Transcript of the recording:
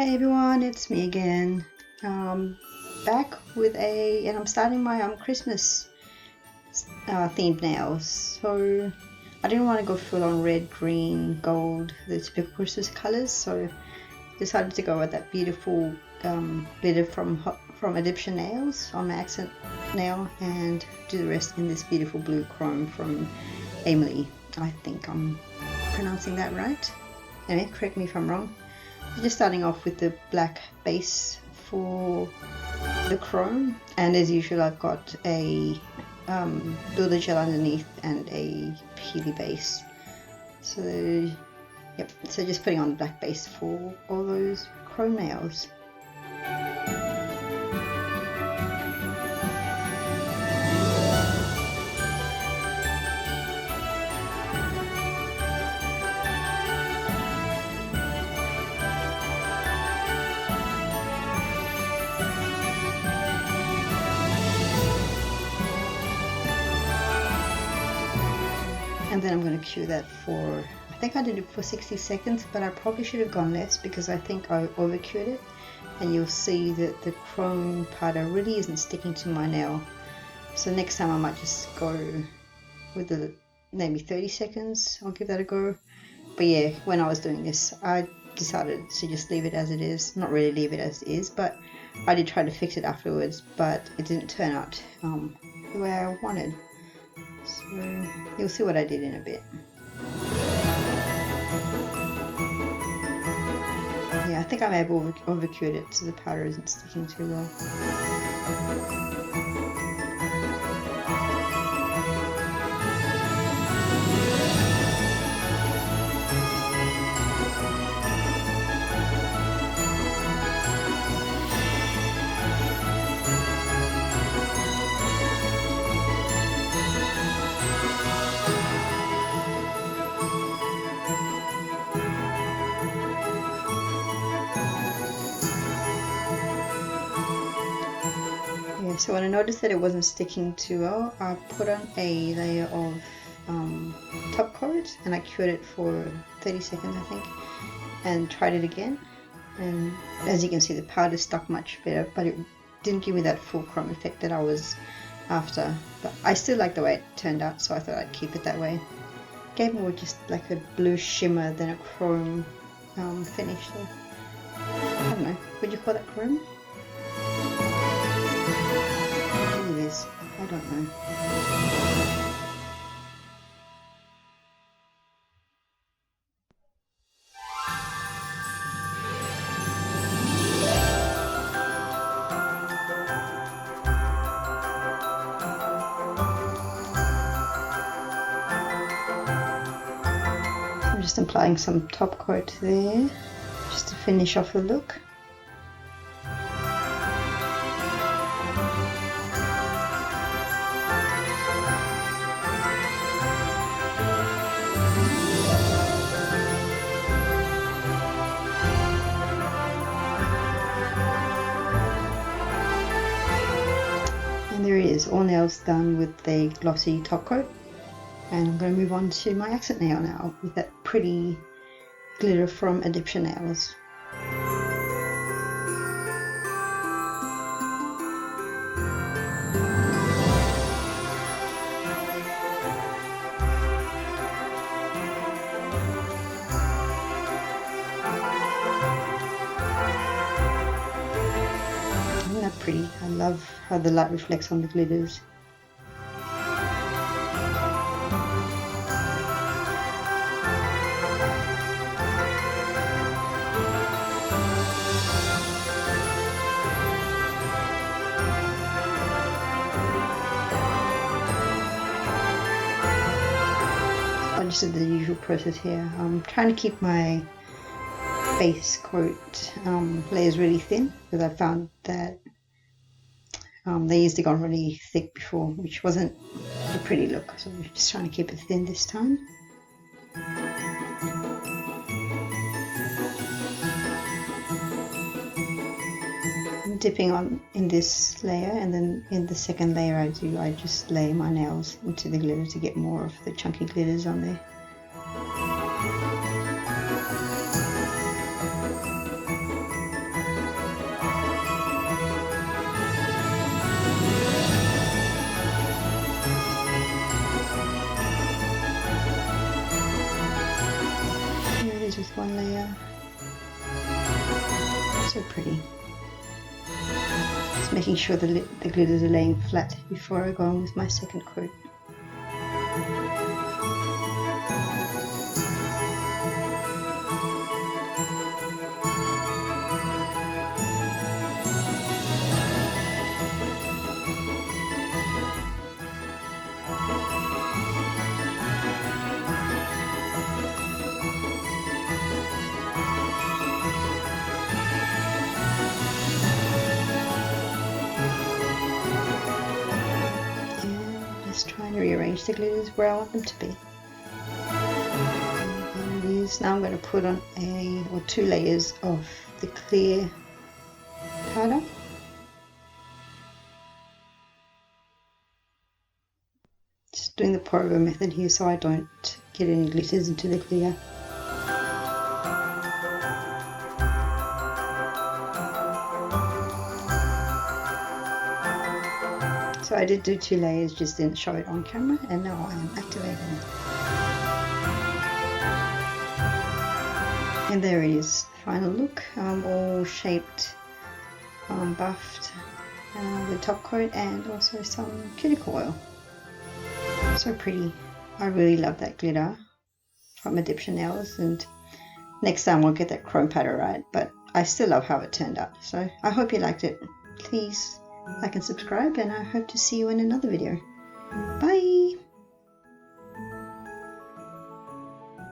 Hey everyone, it's me again. Back with and I'm starting my Christmas themed nails. So I didn't want to go full on red, green, gold, the typical Christmas colors. So decided to go with that beautiful glitter from Adiption nails on my accent nail, and do the rest in this beautiful blue chrome from Aimeili. I think I'm pronouncing that right. Anyway, correct me if I'm wrong. Just starting off with the black base for the chrome, and as usual I've got a builder gel underneath and a peely base. So yep, so just putting on the black base for all those chrome nails. And then I'm going to cure that for, I think I did it for 60 seconds, but I probably should have gone less because I think I over cured it. And you'll see that the chrome powder really isn't sticking to my nail. So next time I might just go with the maybe 30 seconds. I'll give that a go. But yeah, when I was doing this, I decided to just leave it as it is. Not really leave it as it is, but I did try to fix it afterwards, but it didn't turn out the way I wanted. So you'll see what I did in a bit. Yeah, I think I may have over cured it so the powder isn't sticking too well. So when I noticed that it wasn't sticking too well, I put on a layer of top coat and I cured it for 30 seconds I think, and tried it again, and as you can see the powder stuck much better, but it didn't give me that full chrome effect that I was after. But I still like the way it turned out, so I thought I'd keep it that way. It gave more just like a blue shimmer than a chrome finish. So I don't know, would you call that chrome? I don't know. I'm just applying some top coat there, just to finish off the look. There it is, all nails done with the glossy top coat, and I'm going to move on to my accent nail now with that pretty glitter from Adiption nails. Isn't that pretty? I love how the light reflects on the glitters. I just did the usual process here. I'm trying to keep my base coat layers really thin, because I found that they used to go really thick before, which wasn't a pretty look, so I'm just trying to keep it thin this time. I'm dipping on in this layer, and then in the second layer I just lay my nails into the glitter to get more of the chunky glitters on there. one layer. So pretty. Just making sure the glitters are laying flat before I go on with my second coat. Trying to rearrange the glitters where I want them to be. And there it is. Now I'm going to put on two layers of the clear powder. Just doing the pour over method here so I don't get any glitters into the clear. So I did do 2 layers, just didn't show it on camera, and now I am activating. And there it is, final look, all shaped, buffed with top coat and also some cuticle oil. So pretty. I really love that glitter from Adiption nails, and next time I'll get that chrome powder right, but I still love how it turned out. So I hope you liked it. Please like and subscribe, and I hope to see you in another video. Bye!